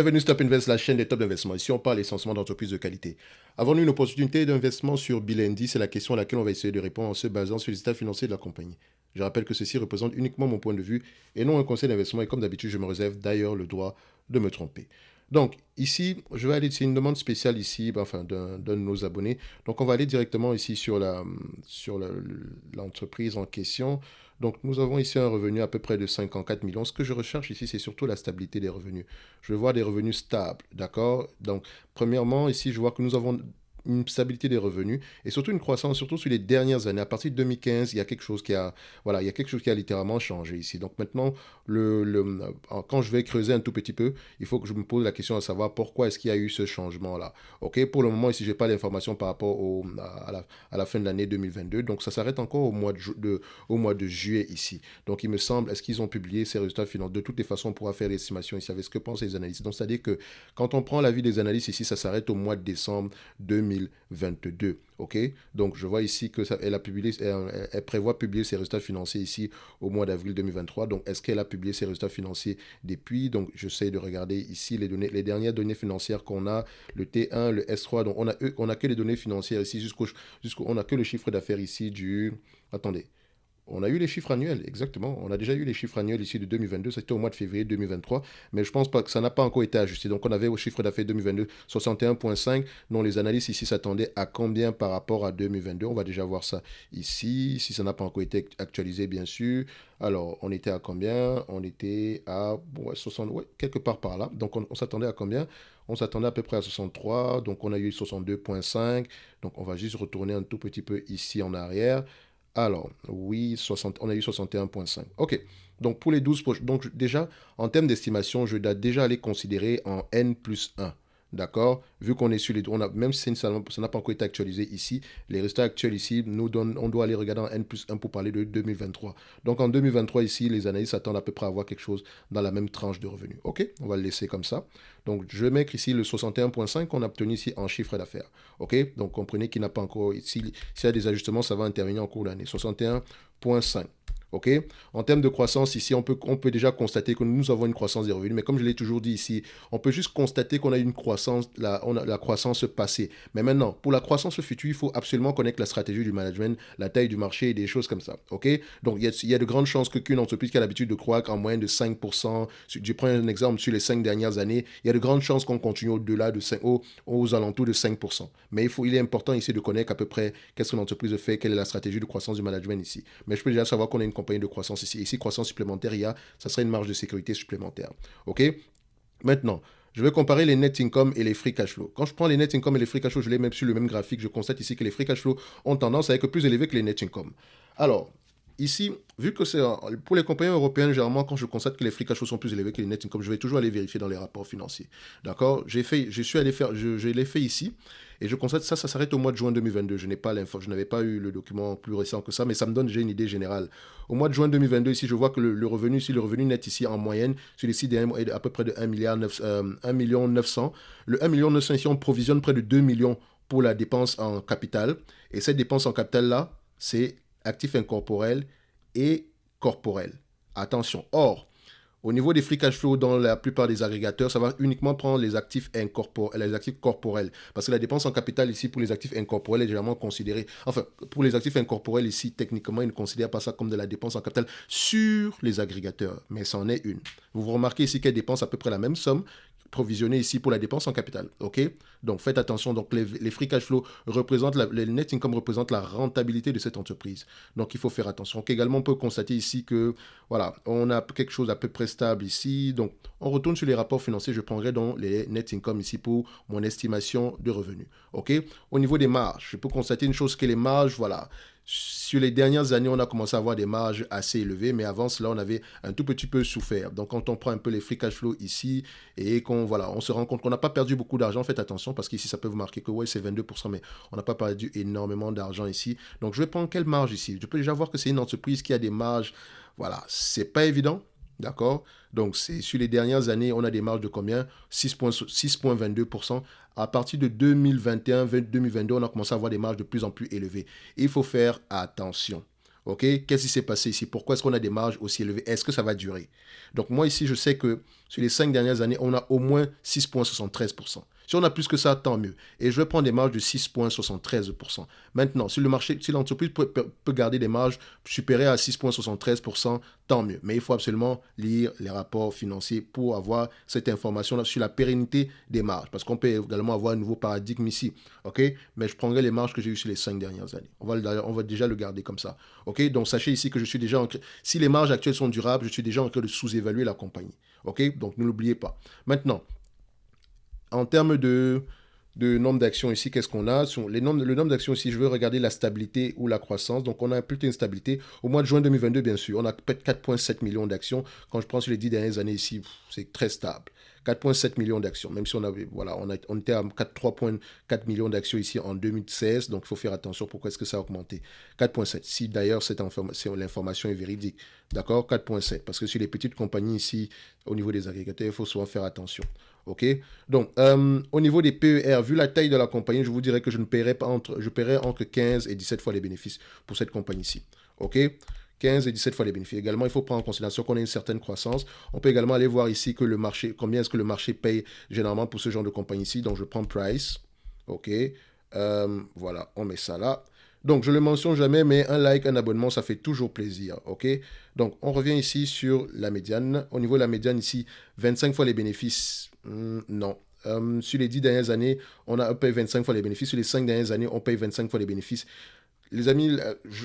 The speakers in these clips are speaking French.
Bienvenue Stop Invest, la chaîne des top d'investissement. Ici, on parle essentiellement d'entreprises de qualité. Avons-nous une opportunité d'investissement sur Bilendi? C'est la question à laquelle on va essayer de répondre en se basant sur les états financiers de la compagnie. Je rappelle que ceci représente uniquement mon point de vue et non un conseil d'investissement. Et comme d'habitude, je me réserve d'ailleurs le droit de me tromper. Donc, ici, je vais aller, c'est une demande spéciale ici, enfin, d'un de nos abonnés. Donc, on va aller directement ici sur l'entreprise en question. Donc, nous avons ici un revenu à peu près de 54 millions. Ce que je recherche ici, c'est surtout la stabilité des revenus. Je veux voir des revenus stables, d'accord? Donc, premièrement, ici, je vois que nous avons une stabilité des revenus et surtout une croissance, surtout sur les dernières années. À partir de 2015, il y a quelque chose qui a, voilà, il y a quelque chose qui a littéralement changé ici. Donc maintenant, quand je vais creuser un tout petit peu, il faut que je me pose la question à savoir pourquoi est-ce qu'il y a eu ce changement-là. Ok, pour le moment, ici, j'ai pas l'information par rapport à la fin de l'année 2022. Donc ça s'arrête encore au mois de juillet ici. Donc il me semble, est-ce qu'ils ont publié ces résultats financiers? De toutes les façons, on pourra faire l'estimation ici avec ce que pensent les analystes. Donc c'est-à-dire que quand on prend l'avis des analystes ici, ça s'arrête au mois de décembre 2022. OK? Donc, je vois ici que elle prévoit publier ses résultats financiers ici au mois d'avril 2023. Donc, est-ce qu'elle a publié ses résultats financiers depuis? Donc, j'essaie de regarder ici les dernières données financières qu'on a, le T1, le S3. Donc, on a que les données financières ici on a que le chiffre d'affaires ici attendez. On a eu les chiffres annuels, exactement. On a déjà eu les chiffres annuels ici de 2022, c'était au mois de février 2023, mais je pense pas que ça n'a pas encore été ajusté. Donc on avait au chiffre d'affaires 2022 61,5, dont les analystes ici s'attendaient à combien par rapport à 2022. On va déjà voir ça ici, si ça n'a pas encore été actualisé, bien sûr. Alors, on était à combien? On était à 60, ouais, quelque part par là. Donc on s'attendait à combien? On s'attendait à peu près à 63, donc on a eu 62,5. Donc on va juste retourner un tout petit peu ici en arrière. Alors, oui, 60, on a eu 61,5. OK. Donc, pour les 12 prochains, donc déjà, en termes d'estimation, je dois déjà aller considérer en N plus 1. D'accord? Vu qu'on est sur les... même si ça n'a pas encore été actualisé ici, les résultats actuels ici nous donnent... On doit aller regarder en N plus 1 pour parler de 2023. Donc, en 2023, ici, les analystes s'attendent à peu près à avoir quelque chose dans la même tranche de revenus. OK? On va le laisser comme ça. Donc, je vais mettre ici le 61,5 qu'on a obtenu ici en chiffre d'affaires. OK? Donc, comprenez qu'il n'a pas encore... S'il y a des ajustements, ça va intervenir en cours d'année. 61,5. OK? En termes de croissance, ici, on peut déjà constater que nous avons une croissance des revenus. Mais comme je l'ai toujours dit ici, on peut juste constater qu'on a une croissance, on a la croissance passée. Mais maintenant, pour la croissance future, il faut absolument connaître la stratégie du management, la taille du marché et des choses comme ça. OK? Donc, il y a de grandes chances qu'une entreprise qui a l'habitude de croître en moyenne de 5%, je prends un exemple sur les 5 dernières années, il y a de grandes chances qu'on continue au-delà de 5, aux alentours de 5%. Mais il est important ici de connaître à peu près qu'est-ce que l'entreprise fait, quelle est la stratégie de croissance du management ici. Mais je peux déjà savoir qu'on a une compagnie de croissance ici. Ici, croissance supplémentaire, ça serait une marge de sécurité supplémentaire. OK? Maintenant, je vais comparer les net income et les free cash flow. Quand je prends les net income et les free cash flow, je les mets sur le même graphique. Je constate ici que les free cash flow ont tendance à être plus élevés que les net income. Alors, ici, vu que c'est pour les compagnies européennes, généralement, quand je constate que les free cash flow sont plus élevés que les net income, je vais toujours aller vérifier dans les rapports financiers. D'accord? Je l'ai fait ici. Et je constate que ça s'arrête au mois de juin 2022. Je n'avais pas eu le document plus récent que ça, mais ça me donne déjà une idée générale. Au mois de juin 2022, ici, je vois que le revenu net ici, en moyenne, sur les 6 derniers mois, est à peu près de 1 million 900. Le 1 million 900 ici, on provisionne près de 2 millions pour la dépense en capital. Et cette dépense en capital-là, c'est actifs incorporels et corporels. Attention. Or, au niveau des free cash flow, dans la plupart des agrégateurs, ça va uniquement prendre les actifs corporels. Parce que la dépense en capital ici pour les actifs incorporels est généralement considérée. Enfin, pour les actifs incorporels ici, techniquement, ils ne considèrent pas ça comme de la dépense en capital sur les agrégateurs. Mais c'en est une. Vous remarquez ici qu'elle dépense à peu près la même somme provisionné ici pour la dépense en capital. OK? Donc, faites attention. Donc, les free cash flow représentent, les net income représentent la rentabilité de cette entreprise. Donc, il faut faire attention. Donc, également, on peut constater ici que, voilà, on a quelque chose à peu près stable ici. Donc, on retourne sur les rapports financiers. Je prendrai donc les net income ici pour mon estimation de revenus. OK? Au niveau des marges, je peux constater une chose que les marges, voilà, sur les dernières années, on a commencé à avoir des marges assez élevées, mais avant cela, on avait un tout petit peu souffert. Donc, quand on prend un peu les free cash flow ici et on se rend compte qu'on n'a pas perdu beaucoup d'argent, faites attention parce qu'ici, ça peut vous marquer que ouais, c'est 22%, mais on n'a pas perdu énormément d'argent ici. Donc, je vais prendre quelle marge ici? Je peux déjà voir que c'est une entreprise qui a des marges. Voilà, c'est pas évident. D'accord? Donc, c'est sur les dernières années, on a des marges de combien? 6,22%. À partir de 2021-2022, on a commencé à avoir des marges de plus en plus élevées. Il faut faire attention. OK? Qu'est-ce qui s'est passé ici? Pourquoi est-ce qu'on a des marges aussi élevées? Est-ce que ça va durer? Donc, moi, ici, je sais que sur les 5 dernières années, on a au moins 6,73%. Si on a plus que ça, tant mieux. Et je vais prendre des marges de 6,73%. Maintenant, si l'entreprise peut garder des marges supérieures à 6,73%, tant mieux. Mais il faut absolument lire les rapports financiers pour avoir cette information-là sur la pérennité des marges. Parce qu'on peut également avoir un nouveau paradigme ici. OK? Mais je prendrai les marges que j'ai eues sur les 5 dernières années. On va déjà le garder comme ça. OK? Donc, sachez ici que je suis déjà si les marges actuelles sont durables, je suis déjà en train de sous-évaluer la compagnie. OK? Donc, ne l'oubliez pas. Maintenant, en termes de nombre d'actions ici, qu'est-ce qu'on a? Le nombre d'actions ici, je veux regarder la stabilité ou la croissance. Donc, on a plutôt une stabilité. Au mois de juin 2022, bien sûr, on a peut-être 4,7 millions d'actions. Quand je prends sur les 10 dernières années ici, c'est très stable. 4,7 millions d'actions, même si on était à 3,4 millions d'actions ici en 2016, donc il faut faire attention pourquoi est-ce que ça a augmenté. 4,7, si d'ailleurs l'information est véridique, d'accord, 4,7, parce que sur les petites compagnies ici, au niveau des agrégateurs, il faut souvent faire attention. OK? Donc, au niveau des PER, vu la taille de la compagnie, je vous dirais que je paierais entre 15 et 17 fois les bénéfices pour cette compagnie-ci. OK? 15 et 17 fois les bénéfices. Également, il faut prendre en considération qu'on a une certaine croissance. On peut également aller voir ici que combien est-ce que le marché paye généralement pour ce genre de compagnie ici. Donc, je prends price. OK. Voilà, on met ça là. Donc, je ne le mentionne jamais, mais un like, un abonnement, ça fait toujours plaisir. OK. Donc, on revient ici sur la médiane. Au niveau de la médiane ici, 25 fois les bénéfices. Non. Sur les 10 dernières années, on paye 25 fois les bénéfices. Sur les 5 dernières années, on paye 25 fois les bénéfices. Les amis,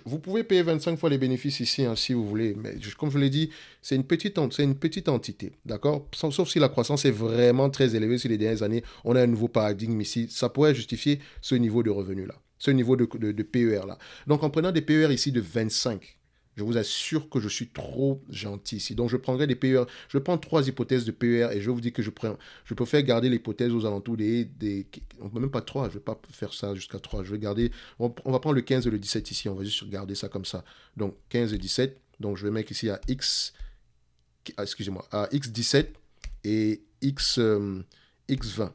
vous pouvez payer 25 fois les bénéfices ici, hein, si vous voulez. Mais comme je l'ai dit, c'est une petite entité. D'accord? Sauf si la croissance est vraiment très élevée sur les dernières années. On a un nouveau paradigme ici. Ça pourrait justifier ce niveau de revenu-là. Ce niveau de PER-là. Donc, en prenant des PER ici de 25, je vous assure que je suis trop gentil ici. Donc, je prendrai des PER. Je prends 3 hypothèses de PER et je vous dis que je préfère garder l'hypothèse aux alentours on ne peut même pas 3. Je ne vais pas faire ça jusqu'à 3. Je vais garder. On va prendre le 15 et le 17 ici. On va juste garder ça comme ça. Donc, 15 et 17. Donc, je vais mettre ici à X. Excusez-moi. À X17 et X20.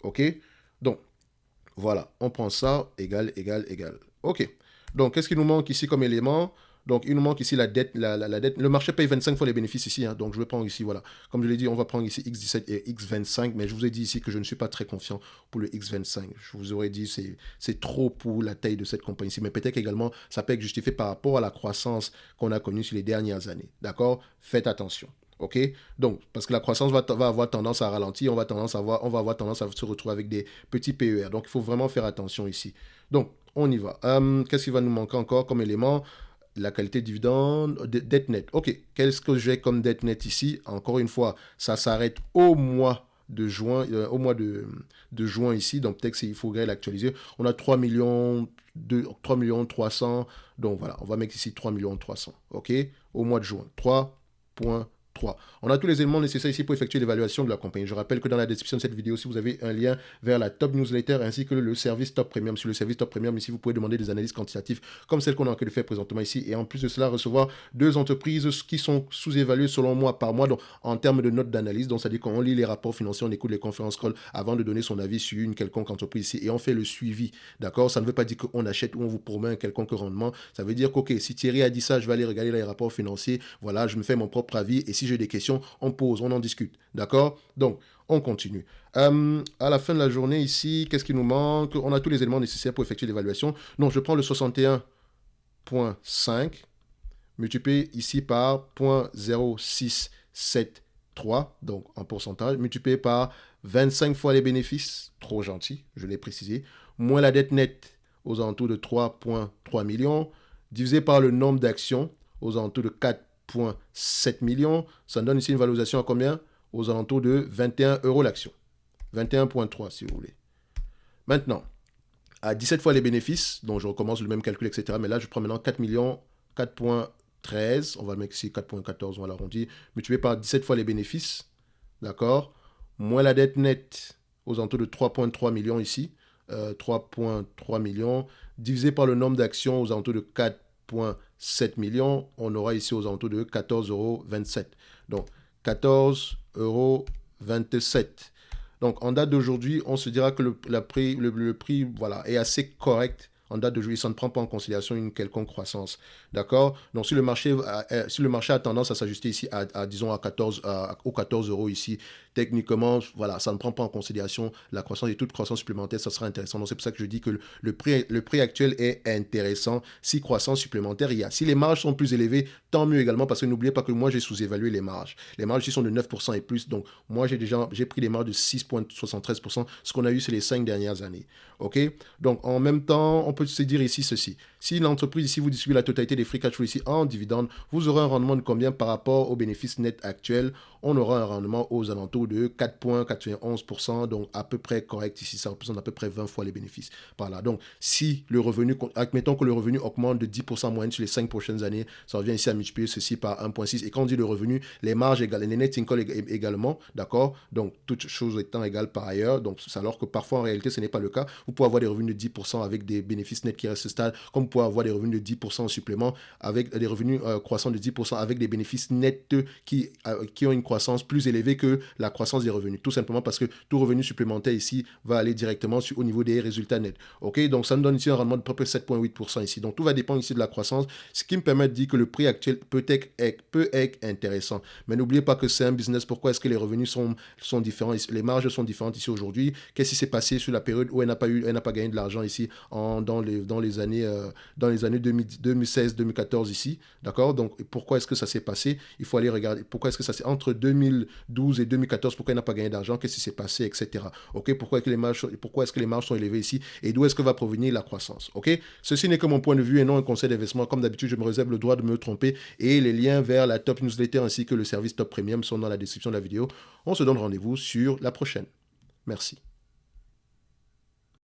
OK? Donc, voilà. On prend ça. Égal. OK. Donc, qu'est-ce qui nous manque ici comme élément? Donc, il nous manque ici la dette. La dette. Le marché paye 25 fois les bénéfices ici. Hein, donc, je vais prendre ici, voilà. Comme je l'ai dit, on va prendre ici X17 et X25. Mais je vous ai dit ici que je ne suis pas très confiant pour le X25. Je vous aurais dit c'est trop pour la taille de cette compagnie ici. Mais peut-être également, ça peut être justifié par rapport à la croissance qu'on a connue sur les dernières années. D'accord? Faites attention. OK? Donc, parce que la croissance va avoir tendance à ralentir, on va avoir tendance à se retrouver avec des petits PER. Donc, il faut vraiment faire attention ici. Donc, on y va. Qu'est-ce qui va nous manquer encore comme élément? La qualité de dividende, dette nette. OK, qu'est-ce que j'ai comme dette nette ici? Encore une fois, ça s'arrête au mois de juin, de juin ici. Donc, peut-être qu'il faudrait l'actualiser. On a 3 millions 300. Donc, voilà, on va mettre ici 3 millions 300. OK, au mois de juin. 3,3. On a tous les éléments nécessaires ici pour effectuer l'évaluation de la compagnie. Je rappelle que dans la description de cette vidéo, si vous avez un lien vers la top newsletter ainsi que le service top premium. Sur le service top premium, ici, vous pouvez demander des analyses quantitatives comme celle qu'on est en train de faire présentement ici. Et en plus de cela, recevoir 2 entreprises qui sont sous-évaluées selon moi par mois, donc en termes de notes d'analyse. Donc, c'est-à-dire qu'on lit les rapports financiers, on écoute les conférences call avant de donner son avis sur une quelconque entreprise ici et on fait le suivi. D'accord? Ça ne veut pas dire qu'on achète ou on vous promet un quelconque rendement. Ça veut dire qu'ok, si Thierry a dit ça, je vais aller regarder les rapports financiers. Voilà, je me fais mon propre avis. Et si j'ai des questions, on pose, on en discute. D'accord? Donc, on continue. À la fin de la journée ici, qu'est-ce qui nous manque? On a tous les éléments nécessaires pour effectuer l'évaluation. Donc, je prends le 61,5 multiplié ici par 0,0673, donc en pourcentage, multiplié par 25 fois les bénéfices, trop gentil, je l'ai précisé, moins la dette nette aux alentours de 3,3 millions, divisé par le nombre d'actions aux alentours de 4,7 millions, ça donne ici une valorisation à combien? Aux alentours de 21 € l'action. 21,3 si vous voulez. Maintenant, à 17 fois les bénéfices, donc je recommence le même calcul, etc. Mais là, je prends maintenant 4 millions, 4,13, on va mettre ici 4,14, on va l'arrondir, multiplié par 17 fois les bénéfices, d'accord? Moins la dette nette aux alentours de 3,3 millions ici, 3,3 millions, divisé par le nombre d'actions aux alentours de 4,7 millions, on aura ici aux alentours de 14,27 €. Donc, 14,27 €. Donc, en date d'aujourd'hui, on se dira que le prix voilà, est assez correct en date d'aujourd'hui, ça ne prend pas en considération une quelconque croissance. D'accord? Donc, si le marché a tendance à s'ajuster ici disons, aux 14 euros ici, techniquement, voilà, ça ne prend pas en considération la croissance et toute croissance supplémentaire, ça sera intéressant. Donc, c'est pour ça que je dis que le prix actuel est intéressant. Si croissance supplémentaire il y a. Si les marges sont plus élevées, tant mieux également, parce que n'oubliez pas que moi, j'ai sous-évalué les marges. Les marges ici sont de 9% et plus. Donc, moi, j'ai pris les marges de 6,73%, ce qu'on a eu ces les 5 dernières années. OK? Donc, en même temps, on peut se dire ici ceci. Si l'entreprise ici vous distribue la totalité des free cash flow ici en dividende, vous aurez un rendement de combien par rapport au bénéfice net actuel? On aura un rendement aux alentours de 4,91%, donc à peu près correct ici. Ça représente à peu près 20 fois les bénéfices. Par là. Donc, si le revenu, admettons que le revenu augmente de 10% en moyenne sur les 5 prochaines années, ça revient ici à multiplier ceci par 1,6. Et quand on dit le revenu, les marges égales, les net income également, d'accord? Donc, toutes choses étant égales par ailleurs. Donc, alors que parfois, en réalité, ce n'est pas le cas. Vous pouvez avoir des revenus de 10% avec des bénéfices nets qui restent stables, comme vous pouvez avoir des revenus de 10% en supplément, avec des revenus croissants de 10% avec des bénéfices nets qui ont une croissance plus élevée que la croissance des revenus. Tout simplement parce que tout revenu supplémentaire ici va aller directement au niveau des résultats nets. OK? Donc, ça nous donne ici un rendement de près de 7,8% ici. Donc, tout va dépendre ici de la croissance, ce qui me permet de dire que le prix actuel peut être intéressant. Mais n'oubliez pas que c'est un business. Pourquoi est-ce que les revenus sont différents? Les marges sont différentes ici aujourd'hui. Qu'est-ce qui s'est passé sur la période où elle n'a pas gagné de l'argent ici dans les années 2016-2014 ici? D'accord? Donc, pourquoi est-ce que ça s'est passé? Il faut aller regarder. Pourquoi est-ce que ça s'est entre 2012 et 2014? Pourquoi elle n'a pas gagné d'argent? Qu'est-ce qui s'est passé, etc. OK? Pourquoi est-ce que les marges sont élevées ici? Et d'où est-ce que va provenir la croissance? OK? Ceci n'est que mon point de vue et non un conseil d'investissement. Comme d'habitude, je me réserve le droit de me tromper et les liens vers la Top Newsletter ainsi que le service Top Premium sont dans la description de la vidéo. On se donne rendez-vous sur la prochaine. Merci.